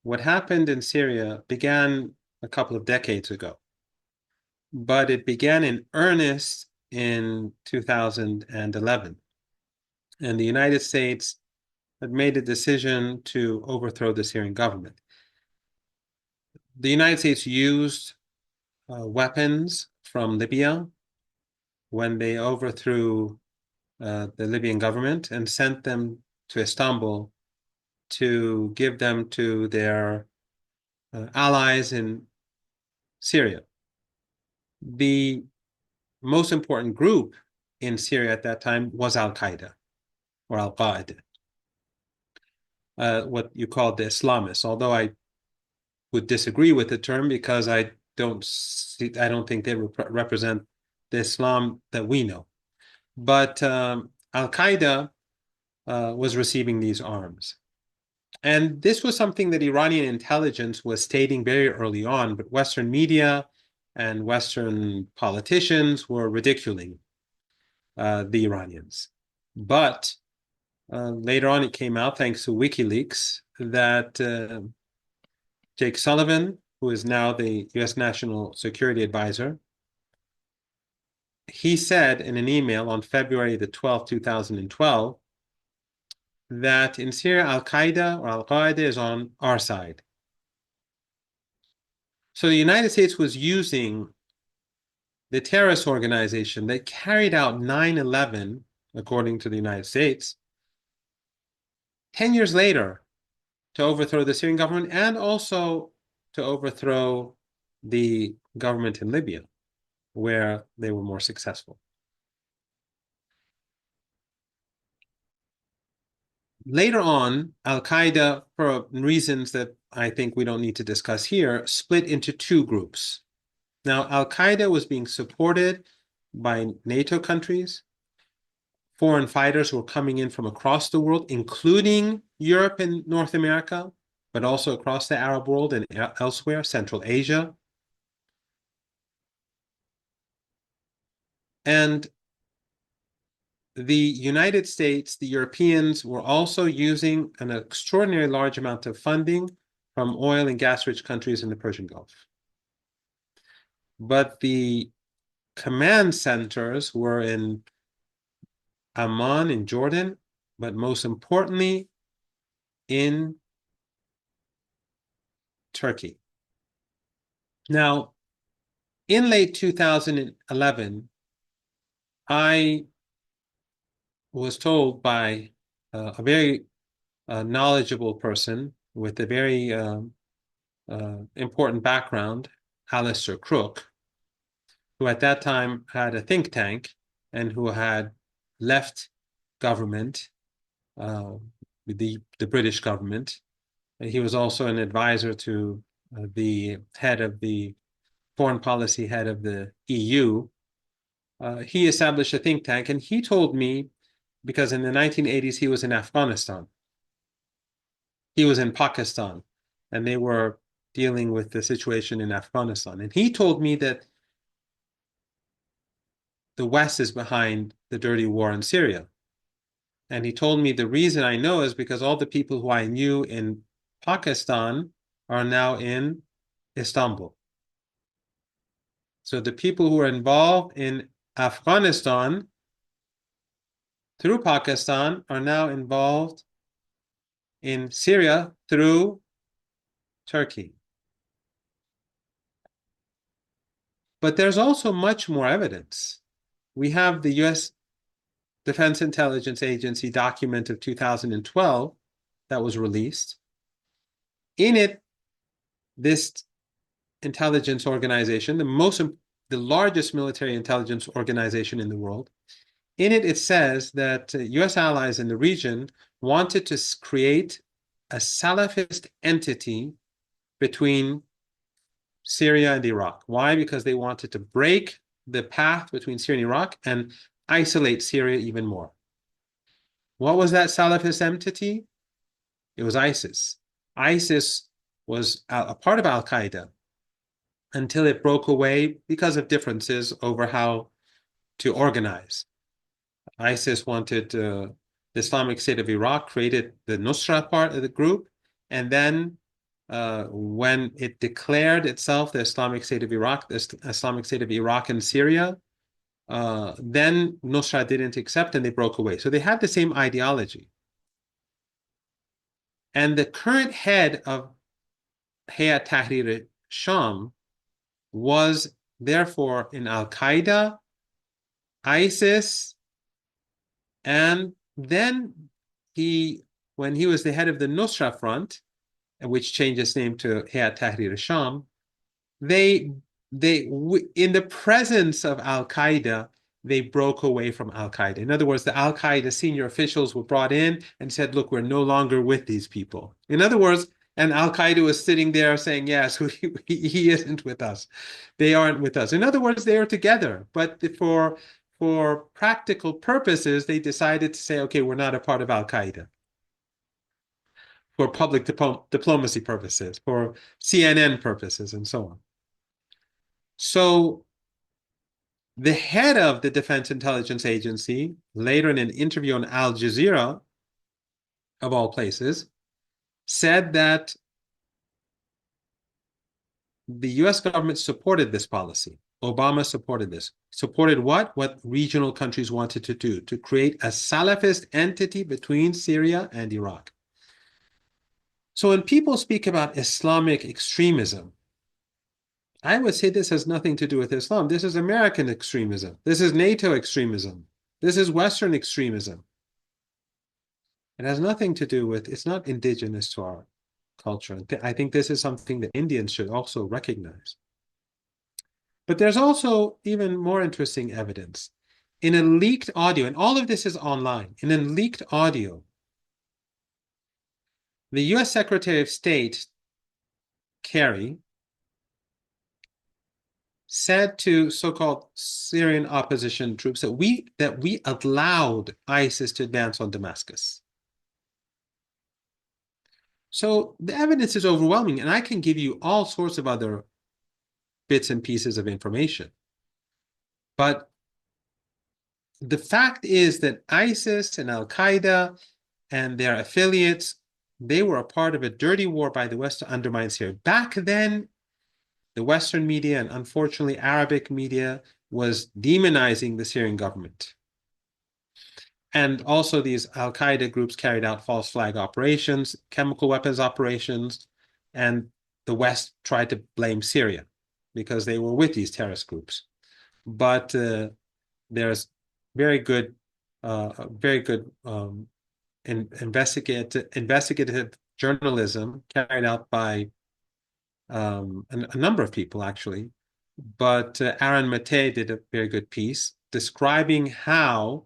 what happened in Syria began a couple of decades ago, but it began in earnest in 2011. And the United States had made a decision to overthrow the Syrian government. The United States used weapons from Libya when they overthrew the Libyan government and sent them to Istanbul to give them to their allies in Syria. The most important group in Syria at that time was al-Qaeda or al-Qaeda, what you call the Islamists, although I would disagree with the term because I don't think they represent the Islam that we know. But al-Qaeda was receiving these arms. And this was something that Iranian intelligence was stating very early on, but Western media and Western politicians were ridiculing the Iranians. But later on, it came out, thanks to WikiLeaks, that Jake Sullivan, who is now the U.S. National Security Advisor, he said in an email on February the 12th, 2012, that in Syria, al-Qaeda or al-Qaeda is on our side. So the United States was using the terrorist organization that carried out 9/11, according to the United States, 10 years later to overthrow the Syrian government and also to overthrow the government in Libya, where they were more successful. Later on, al-Qaeda, for reasons that I think we don't need to discuss here, split into two groups. Now, al-Qaeda was being supported by NATO countries, foreign fighters who were coming in from across the world, including Europe and North America, but also across the Arab world and elsewhere, Central Asia. And the United States, the Europeans were also using an extraordinarily large amount of funding from oil and gas-rich countries in the Persian Gulf. But the command centers were in Amman in Jordan, but most importantly in Turkey. Now, in late 2011, I was told by a very knowledgeable person with a very important background, Alistair Crook, who at that time had a think tank and who had left government, the British government. He was also an advisor to the head of the foreign policy head of the EU. He established a think tank, and he told me, because in the 1980s he was in Afghanistan, he was in Pakistan, and they were dealing with the situation in Afghanistan. And he told me that the West is behind the dirty war in Syria. And he told me the reason I know is because all the people who I knew in Pakistan are now in Istanbul. So the people who are involved in Afghanistan through Pakistan are now involved in Syria through Turkey. But there's also much more evidence. We have the U.S. Defense Intelligence Agency document of 2012 that was released. In it, this intelligence organization, the largest military intelligence organization in the world, in it, it says that U.S. allies in the region wanted to create a Salafist entity between Syria and Iraq. Why? Because they wanted to break the path between Syria and Iraq and isolate Syria even more. What was that Salafist entity? It was ISIS. ISIS was a part of al-Qaeda until it broke away because of differences over how to organize. ISIS wanted the Islamic State of Iraq created the Nusra part of the group, and then when it declared itself the Islamic State of Iraq, the Islamic State of Iraq and Syria, then Nusra didn't accept and they broke away. So they had the same ideology. And the current head of Hayat Tahrir al-Sham was therefore in Al-Qaeda, ISIS, and then when he was the head of the Nusra Front, which changed its name to Hayat Tahrir al-Sham, they in the presence of Al-Qaeda, they broke away from Al-Qaeda. In other words, the Al-Qaeda senior officials were brought in and said, look, we're no longer with these people. In other words, and Al-Qaeda was sitting there saying, yes, he isn't with us. They aren't with us. In other words, they are together. But for practical purposes, they decided to say, okay, we're not a part of Al-Qaeda. For public diplomacy purposes, for CNN purposes, and so on. So the head of the Defense Intelligence Agency, later in an interview on Al Jazeera, of all places, said that the US government supported this policy. Obama supported this. Supported what? What regional countries wanted to do, to create a Salafist entity between Syria and Iraq. So when people speak about Islamic extremism, I would say this has nothing to do with Islam. This is American extremism. This is NATO extremism. This is Western extremism. It has nothing to do with, it's not indigenous to our culture. I think this is something that Indians should also recognize. But there's also even more interesting evidence. In a leaked audio, and all of this is online, in a leaked audio, the US Secretary of State, Kerry, said to so-called Syrian opposition troops that we allowed ISIS to advance on Damascus. So the evidence is overwhelming, and I can give you all sorts of other bits and pieces of information. But the fact is that ISIS and Al-Qaeda and their affiliates, they were a part of a dirty war by the West to undermine Syria. Back then, the Western media, and unfortunately Arabic media, was demonizing the Syrian government. And also these Al-Qaeda groups carried out false flag operations, chemical weapons operations, and the West tried to blame Syria because they were with these terrorist groups. But there's very good investigative journalism carried out by a number of people, actually. But Aaron Matei did a very good piece describing how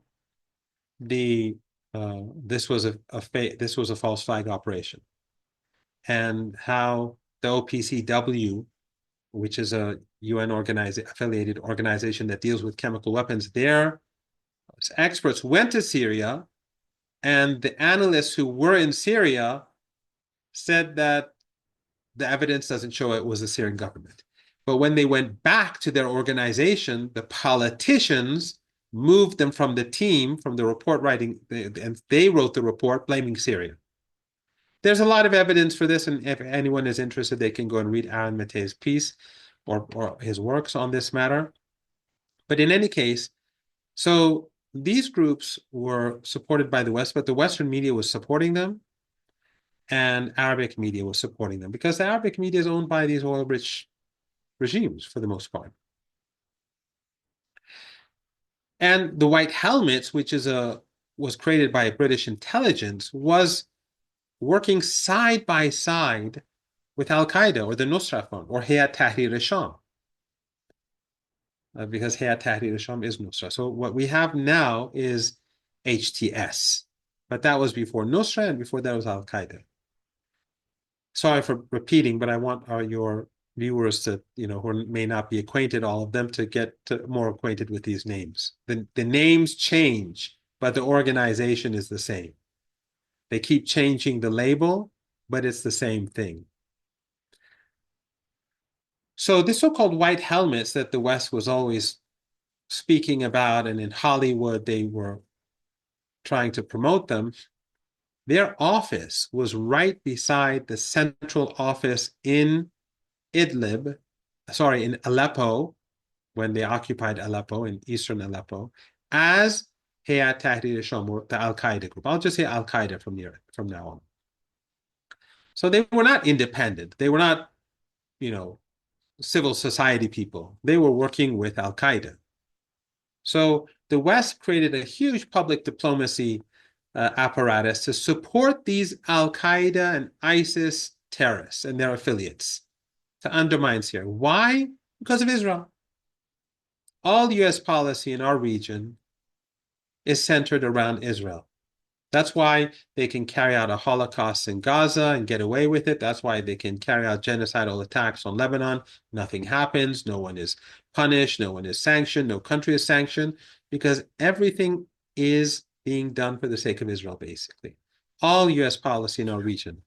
this was a false flag operation, and how the OPCW, which is a UN affiliated organization that deals with chemical weapons, their experts went to Syria, and the analysts who were in Syria said that the evidence doesn't show it was the Syrian government. But when they went back to their organization, the politicians moved them from the team, from the report writing, and they wrote the report blaming Syria. There's a lot of evidence for this, and if anyone is interested, they can go and read Aaron Matei's piece or his works on this matter. But in any case, so these groups were supported by the West, but the Western media was supporting them, and Arabic media was supporting them, because the Arabic media is owned by these oil-rich regimes for the most part. And the White Helmets, which was created by British intelligence, was working side by side with Al-Qaeda or the Nusra Front or Hayat Tahrir al-Sham, because Hayat Tahrir al-Sham is Nusra. So what we have now is HTS, but that was before Nusra, and before that was Al-Qaeda. Sorry for repeating, but I want your viewers to, who may not be acquainted, all of them, to get more acquainted with these names. The names change, but the organization is the same. They keep changing the label, but it's the same thing. So the so-called white helmets that the West was always speaking about, and in Hollywood they were trying to promote them, Their office was right beside the central office in in Aleppo, when they occupied Aleppo, in eastern Aleppo, as Hayat Tahrir al-Sham, the al-Qaeda group. I'll just say al-Qaeda from now on. So they were not independent. They were not, civil society people. They were working with al-Qaeda. So the West created a huge public diplomacy apparatus to support these al-Qaeda and ISIS terrorists and their affiliates to undermine Syria. Why? Because of Israel. All U.S. policy in our region is centered around Israel. That's why they can carry out a Holocaust in Gaza and get away with it. That's why they can carry out genocidal attacks on Lebanon. Nothing happens. No one is punished. No one is sanctioned. No country is sanctioned, because everything is being done for the sake of Israel, basically. All U.S. policy in our region.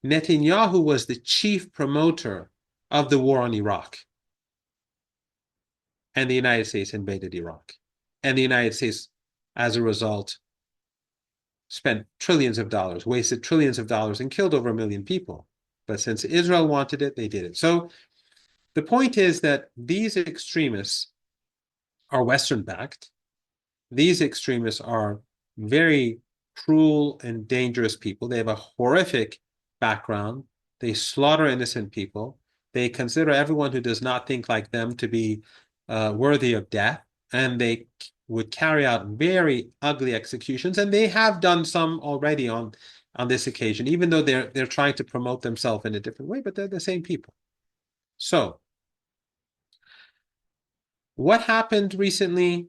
Netanyahu was the chief promoter of the war on Iraq. And the United States invaded Iraq. And the United States, as a result, spent trillions of dollars, wasted trillions of dollars, and killed over 1 million people. But since Israel wanted it, they did it. So the point is that these extremists are Western-backed. These extremists are very cruel and dangerous people. They have a horrific background. They slaughter innocent people. They consider everyone who does not think like them to be worthy of death, and they would carry out very ugly executions, and they have done some already on this occasion, even though they're trying to promote themselves in a different way, but they're the same people. So, what happened recently?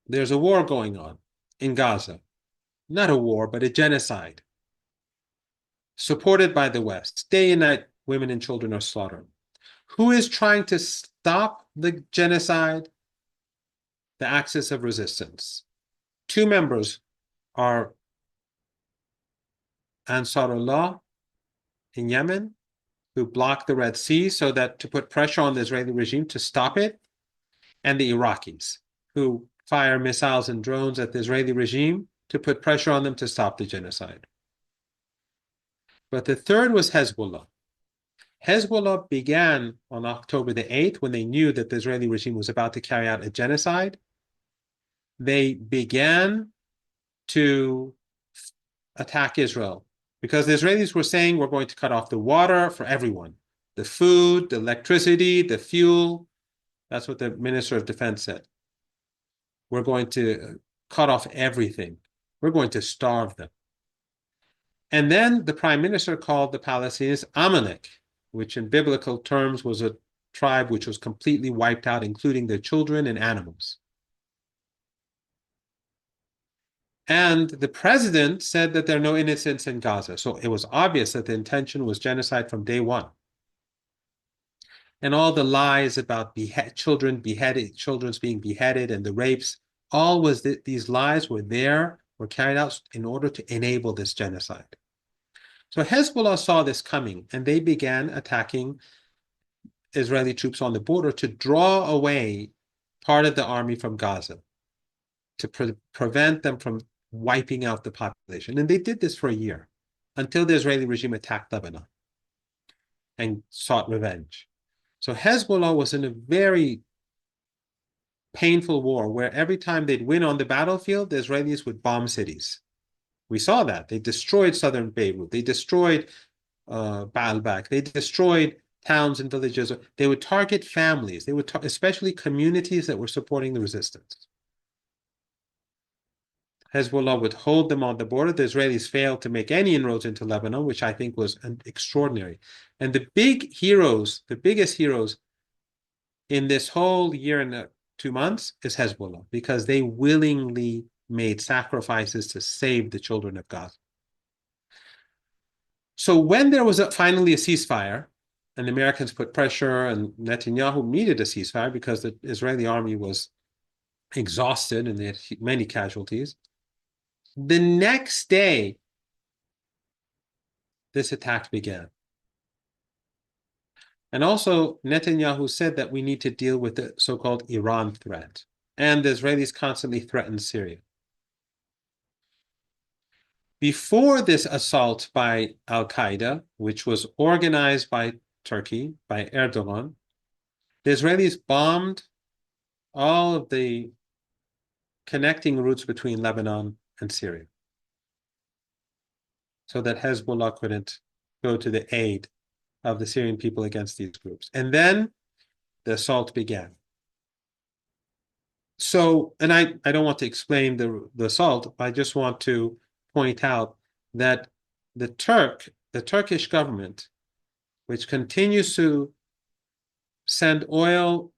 There's a war going on in Gaza. Not a war, but a genocide, supported by the West. Day and night, women and children are slaughtered. Who is trying to stop the genocide? The Axis of Resistance. Two members are Ansarullah in Yemen, who blocked the Red Sea so that to put pressure on the Israeli regime to stop it, and the Iraqis, who fire missiles and drones at the Israeli regime to put pressure on them to stop the genocide. But the third was Hezbollah. Hezbollah began on October the 8th, when they knew that the Israeli regime was about to carry out a genocide. They began to attack Israel because the Israelis were saying, we're going to cut off the water for everyone, the food, the electricity, the fuel. That's what the Minister of Defense said. We're going to cut off everything. We're going to starve them. And then the Prime Minister called the Palestinians Amalek, which in biblical terms was a tribe which was completely wiped out, including their children and animals. And the president said that there are no innocents in Gaza. So it was obvious that the intention was genocide from day one. And all the lies about children's being beheaded, and the rapes, these lies were carried out in order to enable this genocide. So Hezbollah saw this coming, and they began attacking Israeli troops on the border to draw away part of the army from Gaza, to prevent them from wiping out the population. And they did this for a year, until the Israeli regime attacked Lebanon and sought revenge. So Hezbollah was in a very painful war where every time they'd win on the battlefield, the Israelis would bomb cities. We saw that. They destroyed southern Beirut. They destroyed Baalbek. They destroyed towns and villages. They would target families. They would especially communities that were supporting the resistance. Hezbollah would hold them on the border. The Israelis failed to make any inroads into Lebanon, which I think was extraordinary. And the biggest heroes in this whole year and 2 months is Hezbollah, because they willingly made sacrifices to save the children of Gaza. So when there was finally a ceasefire, and the Americans put pressure, and Netanyahu needed a ceasefire because the Israeli army was exhausted and they had many casualties, the next day, this attack began. And also, Netanyahu said that we need to deal with the so-called Iran threat. And the Israelis constantly threatened Syria. Before this assault by al-Qaeda, which was organized by Turkey, by Erdogan, the Israelis bombed all of the connecting routes between Lebanon and Syria so that Hezbollah couldn't go to the aid of the Syrian people against these groups. And then the assault began. So, and I don't want to explain the assault, I just want to point out that the Turkish government, which continues to send oil,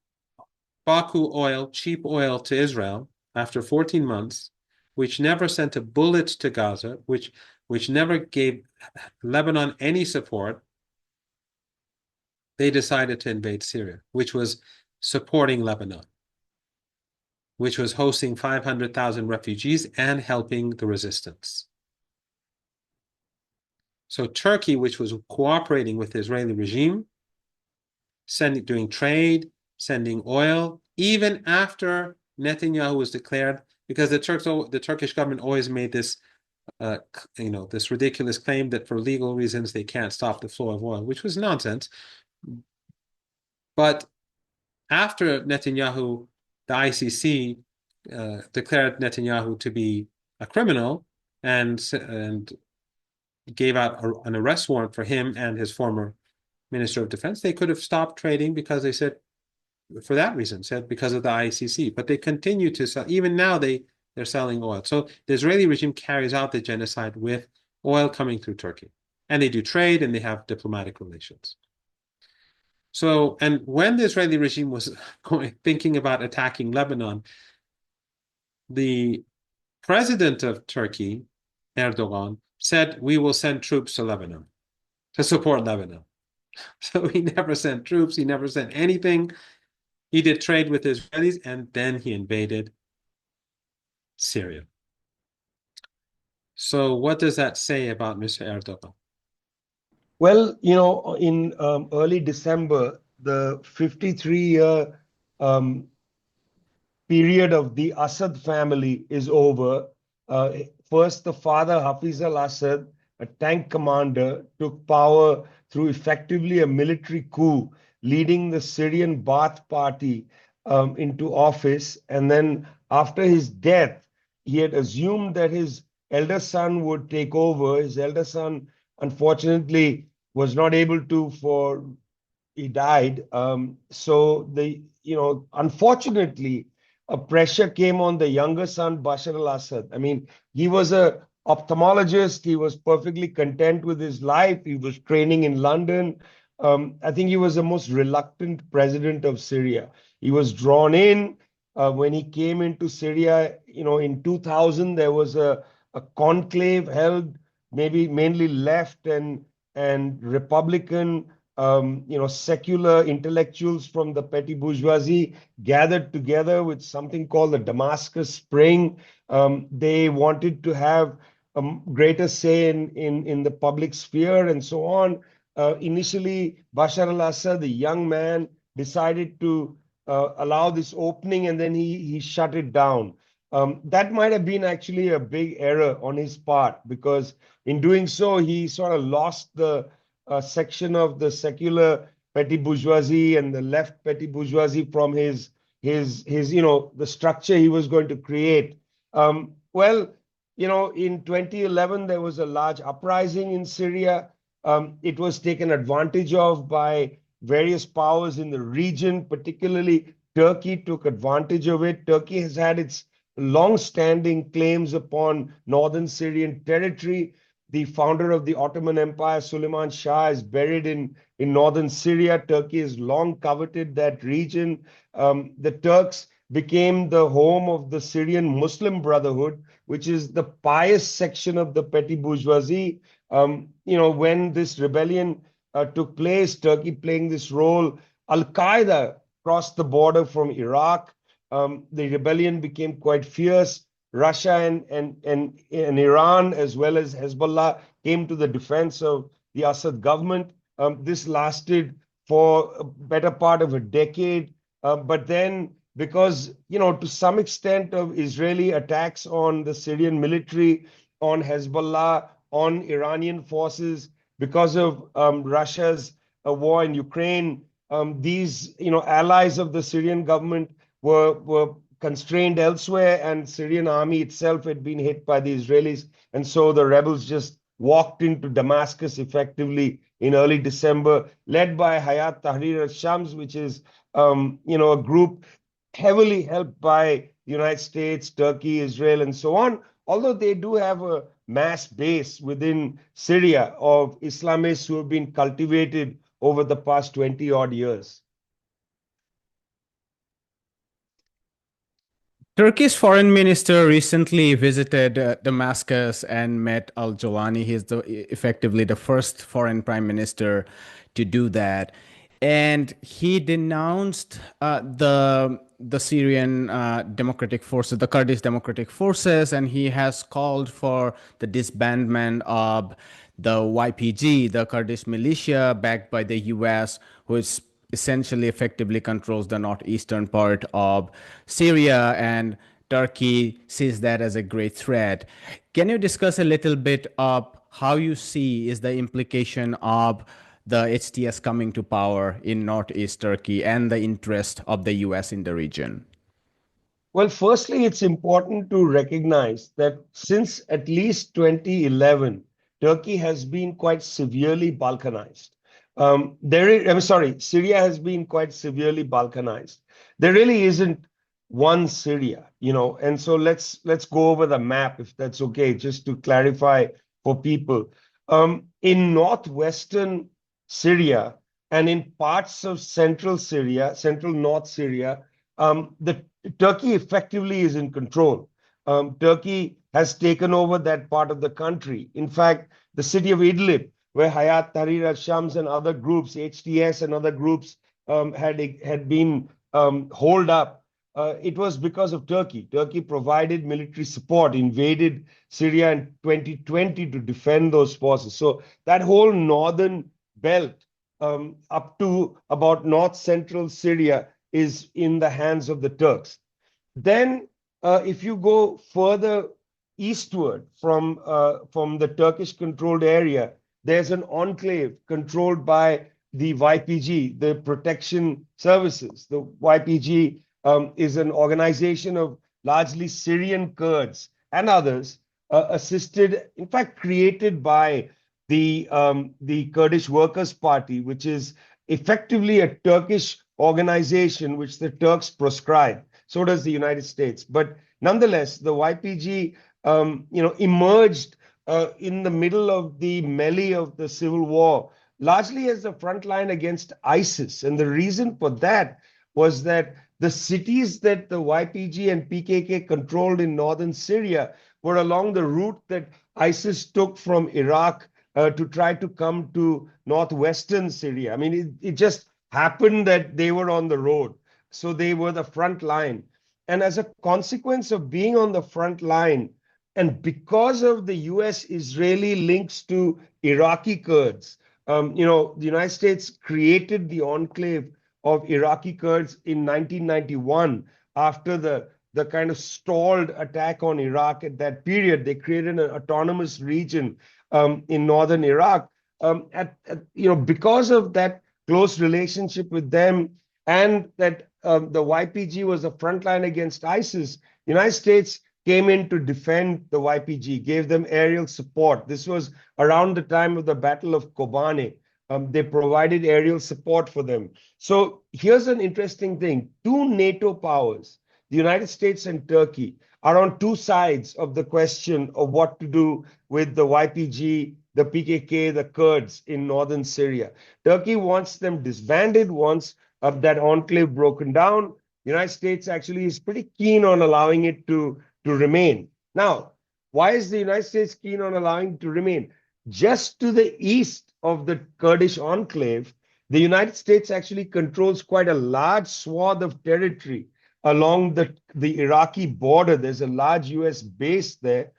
Baku oil, cheap oil to Israel after 14 months, which never sent a bullet to Gaza, which never gave Lebanon any support, they decided to invade Syria, which was supporting Lebanon, which was hosting 500,000 refugees and helping the resistance. So Turkey, which was cooperating with the Israeli regime, doing trade, sending oil, even after Netanyahu was declared, because the Turkish government always made this, this ridiculous claim that for legal reasons they can't stop the flow of oil, which was nonsense. But after Netanyahu, the ICC declared Netanyahu to be a criminal and gave out an arrest warrant for him and his former Minister of Defense, they could have stopped trading because they said, for that reason, said because of the ICC. But they continue to sell. Even now, they're selling oil. So the Israeli regime carries out the genocide with oil coming through Turkey. And they do trade and they have diplomatic relations. So, and when the Israeli regime was thinking about attacking Lebanon, the president of Turkey, Erdogan, said, we will send troops to Lebanon to support Lebanon. So he never sent troops, he never sent anything. He did trade with the Israelis, and then he invaded Syria. So what does that say about Mr. Erdogan? Well, in early December, the 53-year period of the Assad family is over. First, the father, Hafiz al-Assad, a tank commander, took power through effectively a military coup, leading the Syrian Ba'ath Party into office. And then after his death, he had assumed that his elder son would take over. His elder son, unfortunately, was not able to, for he died. So unfortunately, a pressure came on the younger son, Bashar al-Assad. I mean, he was a ophthalmologist. He was perfectly content with his life. He was training in London. I think he was the most reluctant president of Syria. He was drawn in when he came into Syria. In 2000, there was a conclave held, maybe mainly left and Republican, secular intellectuals from the petty bourgeoisie gathered together with something called the Damascus Spring. They wanted to have a greater say in the public sphere and so on. Initially, Bashar al-Assad, the young man, decided to allow this opening, and then he shut it down. That might have been actually a big error on his part, because in doing so, he sort of lost the section of the secular petty bourgeoisie and the left petty bourgeoisie from his the structure he was going to create. In 2011, there was a large uprising in Syria. It was taken advantage of by various powers in the region, particularly Turkey took advantage of it. Turkey has had its long-standing claims upon northern Syrian territory. The founder of the Ottoman Empire, Suleiman Shah, is buried in northern Syria. Turkey has long coveted that region. The Turks became the home of the Syrian Muslim Brotherhood, which is the pious section of the petty bourgeoisie. When this rebellion took place, Turkey playing this role, al-Qaeda crossed the border from Iraq. The rebellion became quite fierce. Russia and Iran, as well as Hezbollah, came to the defense of the Assad government. This lasted for a better part of a decade. But then, because, to some extent of Israeli attacks on the Syrian military on Hezbollah, on Iranian forces, because of Russia's war in Ukraine. These, allies of the Syrian government were constrained elsewhere, and Syrian army itself had been hit by the Israelis, and so the rebels just walked into Damascus effectively in early December, led by Hayat Tahrir al-Shams, which is, a group heavily helped by the United States, Turkey, Israel, and so on. Although they do have a mass base within Syria of Islamists who have been cultivated over the past 20 odd years. Turkey's foreign minister recently visited Damascus and met al-Jolani. He's effectively the first foreign prime minister to do that. And he denounced the Syrian democratic forces, the Kurdish democratic forces, and he has called for the disbandment of the YPG, the Kurdish militia backed by the US, who is essentially effectively controls the northeastern part of Syria, and Turkey sees that as a great threat. Can you discuss a little bit of how you see is the implication of the HTS coming to power in northeast Turkey and the interest of the US in the region? Well, firstly, it's important to recognize that since at least 2011, Turkey has been quite severely Balkanized. Syria has been quite severely Balkanized. There really isn't one Syria, and so let's go over the map, if that's okay, just to clarify for people. In northwestern Syria and in parts of central Syria, central North Syria, the Turkey effectively is in control. Turkey has taken over that part of the country. In fact, the city of Idlib, where Hayat Tahrir al-Shams and other groups, HTS and other groups, had been holed up, it was because of Turkey. Turkey provided military support, invaded Syria in 2020 to defend those forces. So that whole northern belt up to about north-central Syria is in the hands of the Turks. Then, if you go further eastward from the Turkish-controlled area, there's an enclave controlled by the YPG, the Protection Services. The YPG is an organization of largely Syrian Kurds and others, assisted, in fact, created by the Kurdish Workers' Party, which is effectively a Turkish organization which the Turks proscribe. So does the United States. But nonetheless, the YPG, emerged in the middle of the melee of the civil war, largely as a front line against ISIS. And the reason for that was that the cities that the YPG and PKK controlled in northern Syria were along the route that ISIS took from Iraq to try to come to northwestern Syria. I mean, it just happened that they were on the road. So they were the front line. And as a consequence of being on the front line, and because of the US-Israeli links to Iraqi Kurds, the United States created the enclave of Iraqi Kurds in 1991 after the kind of stalled attack on Iraq at that period. They created an autonomous region in northern Iraq. Because of that close relationship with them, and that the YPG was a frontline against ISIS, the United States came in to defend the YPG, gave them aerial support. This was around the time of the Battle of Kobane. They provided aerial support for them. So here's an interesting thing. Two NATO powers, the United States and Turkey, are on two sides of the question of what to do with the YPG, the PKK, the Kurds in northern Syria. Turkey wants them disbanded, wants that enclave broken down. The United States actually is pretty keen on allowing it to remain. Now, why is the United States keen on allowing it to remain? Just to the east of the Kurdish enclave, the United States actually controls quite a large swath of territory along the Iraqi border. There's a large US base there.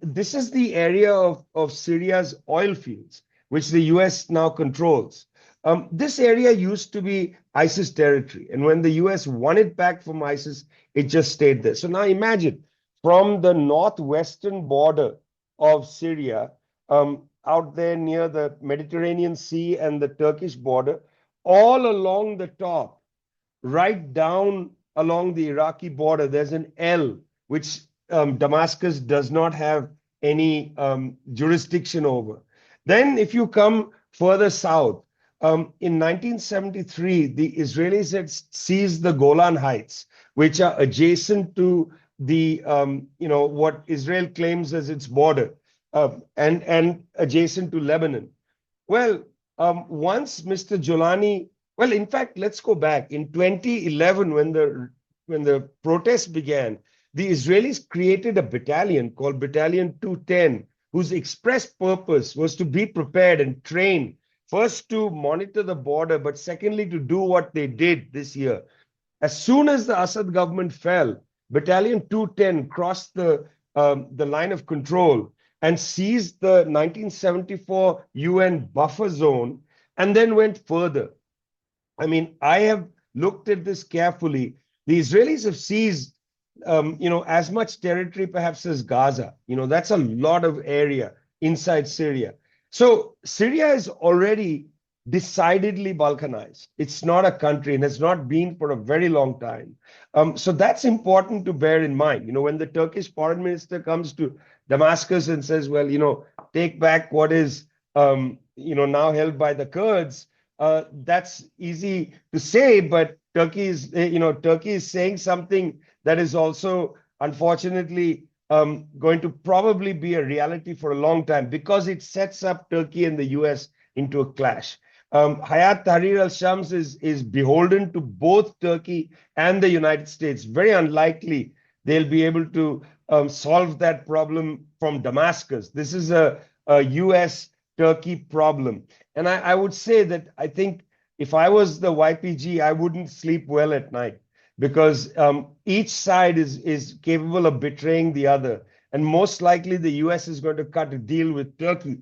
This is the area of Syria's oil fields, which the US now controls. This area used to be ISIS territory. And when the US won it back from ISIS, it just stayed there. So now imagine from the northwestern border of Syria, out there near the Mediterranean Sea and the Turkish border, all along the top, right down along the Iraqi border, there's an L, which Damascus does not have any jurisdiction over. Then if you come further south, in 1973, the Israelis had seized the Golan Heights, which are adjacent to the, what Israel claims as its border, and adjacent to Lebanon. Well, once Mr. Jolani, well, in fact, let's go back. In 2011, when the protests began, the Israelis created a battalion called Battalion 210, whose express purpose was to be prepared and trained, first to monitor the border, but secondly, to do what they did this year. As soon as the Assad government fell, Battalion 210 crossed the line of control and seized the 1974 UN buffer zone and then went further. I mean, I have looked at this carefully. The Israelis have seized, as much territory perhaps as Gaza. That's a lot of area inside Syria. So Syria is already decidedly Balkanized. It's not a country and has not been for a very long time. So that's important to bear in mind. When the Turkish foreign minister comes to Damascus and says, well, take back what is, now held by the Kurds, that's easy to say, but Turkey is saying something that is also, unfortunately, going to probably be a reality for a long time because it sets up Turkey and the US into a clash. Hayat Tahrir al-Shams is beholden to both Turkey and the United States. Very unlikely they'll be able to solve that problem from Damascus. This is a US-Turkey problem. And I would say that I think if I was the YPG, I wouldn't sleep well at night because each side is capable of betraying the other. And most likely the US is going to cut a deal with Turkey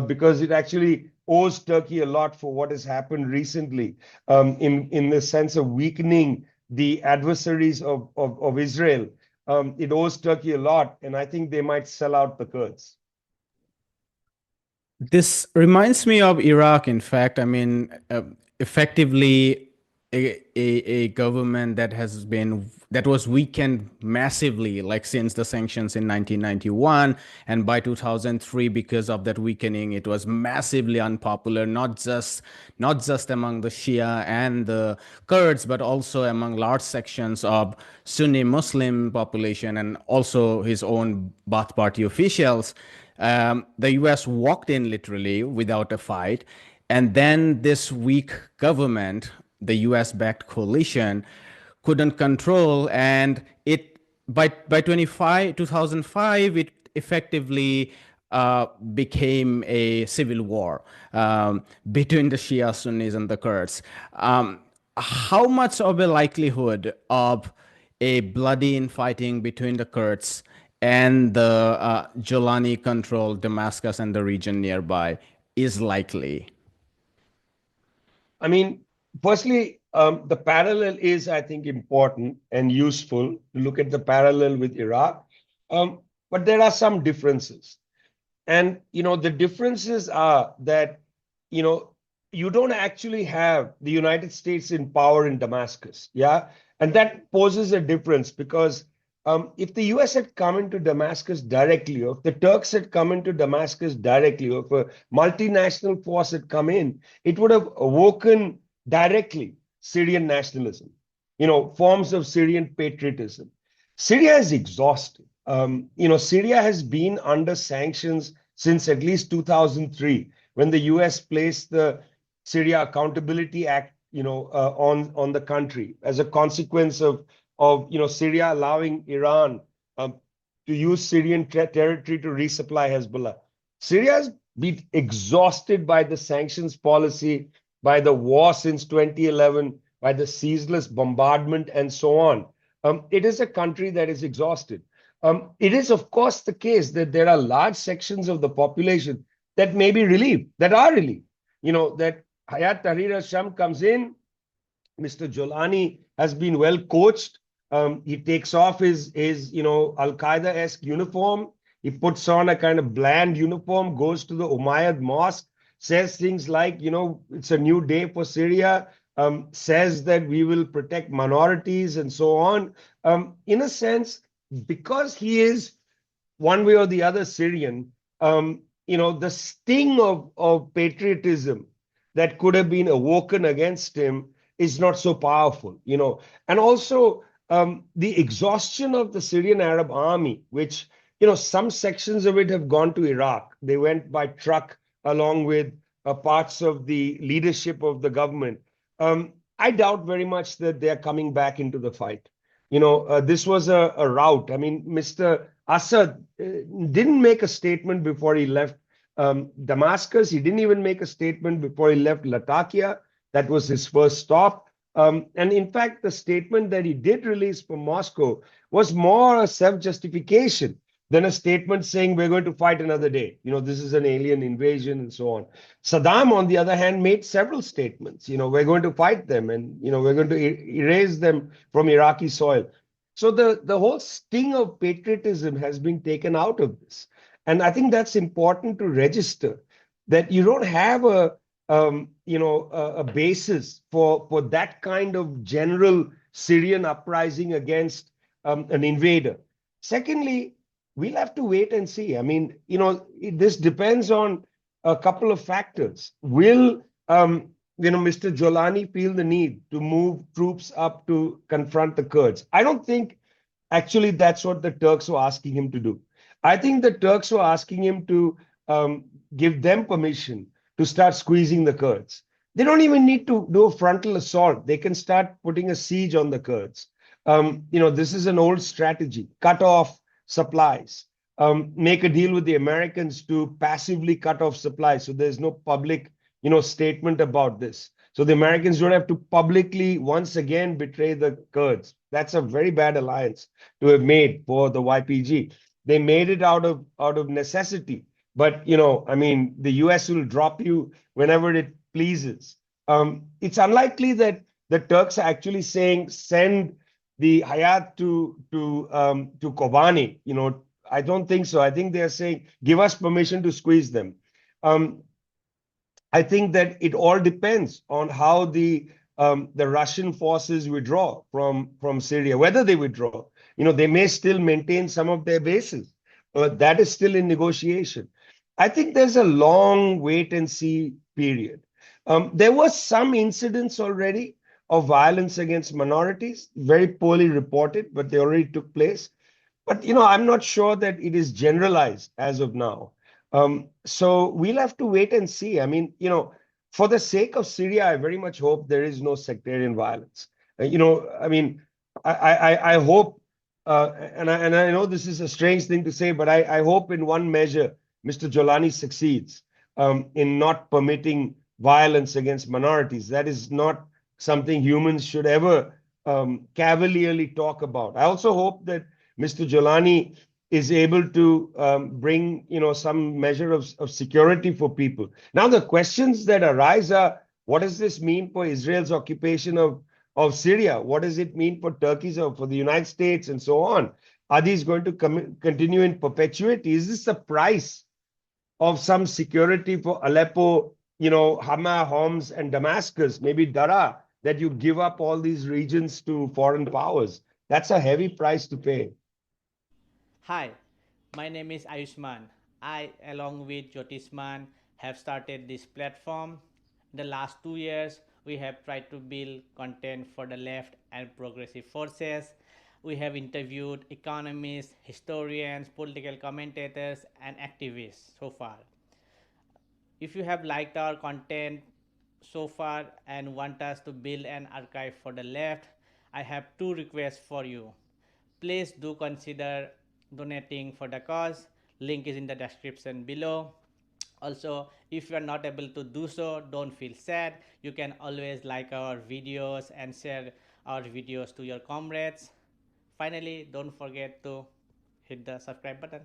because it actually owes Turkey a lot for what has happened recently in the sense of weakening the adversaries of Israel. It owes Turkey a lot, and I think they might sell out the Kurds. This reminds me of Iraq, in fact. I mean, effectively, a government that was weakened massively, like since the sanctions in 1991, and by 2003, because of that weakening, it was massively unpopular, not just among the Shia and the Kurds, but also among large sections of Sunni Muslim population and also his own Baath Party officials. The US walked in literally without a fight, and then this weak government, the US-backed coalition, couldn't control, and it by 2005 it effectively became a civil war between the Shia Sunnis and the Kurds. How much of a likelihood of a bloody infighting between the Kurds and the Jolani-controlled Damascus and the region nearby is likely? I mean, firstly, the parallel is, I think, important and useful to look at the parallel with Iraq. But there are some differences. And, the differences are that, you don't actually have the United States in power in Damascus. Yeah. And that poses a difference because if the US had come into Damascus directly, or if the Turks had come into Damascus directly, or if a multinational force had come in, it would have awoken directly Syrian nationalism, forms of Syrian patriotism. Syria is exhausted. Syria has been under sanctions since at least 2003, when the US placed the Syria Accountability Act, on the country as a consequence of Syria allowing Iran to use Syrian territory to resupply Hezbollah. Syria has been exhausted by the sanctions policy, by the war since 2011, by the ceaseless bombardment, and so on. It is a country that is exhausted. It is, of course, the case that there are large sections of the population that may be relieved, that are relieved. That Hayat Tahrir al-Sham comes in, Mr. Jolani has been well coached. He takes off his Al-Qaeda-esque uniform. He puts on a kind of bland uniform, goes to the Umayyad mosque, says things like, it's a new day for Syria, says that we will protect minorities and so on. In a sense, because he is one way or the other Syrian, the sting of patriotism that could have been awoken against him is not so powerful, And also the exhaustion of the Syrian Arab army, which, some sections of it have gone to Iraq. They went by truck along with parts of the leadership of the government. I doubt very much that they're coming back into the fight. This was a rout. I mean, Mr. Assad didn't make a statement before he left Damascus. He didn't even make a statement before he left Latakia. That was his first stop. And in fact, the statement that he did release from Moscow was more a self-justification than a statement saying we're going to fight another day. This is an alien invasion and so on. Saddam, on the other hand, made several statements. We're going to fight them and, we're going to erase them from Iraqi soil. So the whole sting of patriotism has been taken out of this. And I think that's important to register, that you don't have a basis for that kind of general Syrian uprising against an invader. Secondly, we'll have to wait and see. I mean, this depends on a couple of factors. Will Mr. Jolani feel the need to move troops up to confront the Kurds? I don't think actually that's what the Turks were asking him to do. I think the Turks were asking him to give them permission to start squeezing the Kurds. They don't even need to do a frontal assault. They can start putting a siege on the Kurds. This is an old strategy. Cut off supplies. Make a deal with the Americans to passively cut off supplies. So there's no public, statement about this. So the Americans don't have to publicly once again betray the Kurds. That's a very bad alliance to have made for the YPG. They made it out of necessity. But, the US will drop you whenever it pleases. It's unlikely that the Turks are actually saying, send the Hayat to Kobani. I don't think so. I think they're saying, give us permission to squeeze them. I think that it all depends on how the Russian forces withdraw from Syria, whether they withdraw. They may still maintain some of their bases, but that is still in negotiation. I think there's a long wait and see period. There was some incidents already of violence against minorities, very poorly reported, but they already took place. But, I'm not sure that it is generalized as of now. So we'll have to wait and see. I mean, for the sake of Syria, I very much hope there is no sectarian violence. I hope, and I know this is a strange thing to say, but I hope in one measure, Mr. Jolani succeeds in not permitting violence against minorities. That is not something humans should ever cavalierly talk about. I also hope that Mr. Jolani is able to bring, some measure of security for people. Now, the questions that arise are, what does this mean for Israel's occupation of Syria? What does it mean for Turkey's or for the United States and so on? Are these going to continue in perpetuity? Is this the price of some security for Aleppo, Hama, Homs, and Damascus, maybe Dara, that you give up all these regions to foreign powers? That's a heavy price to pay. Hi, my name is Ayushman. I, along with Jyotisman, have started this platform. In the last 2 years, we have tried to build content for the left and progressive forces. We have interviewed economists, historians, political commentators, and activists so far. If you have liked our content so far and want us to build an archive for the left, I have 2 requests for you. Please do consider donating for the cause. Link is in the description below. Also, if you are not able to do so, don't feel sad. You can always like our videos and share our videos to your comrades. Finally, don't forget to hit the subscribe button.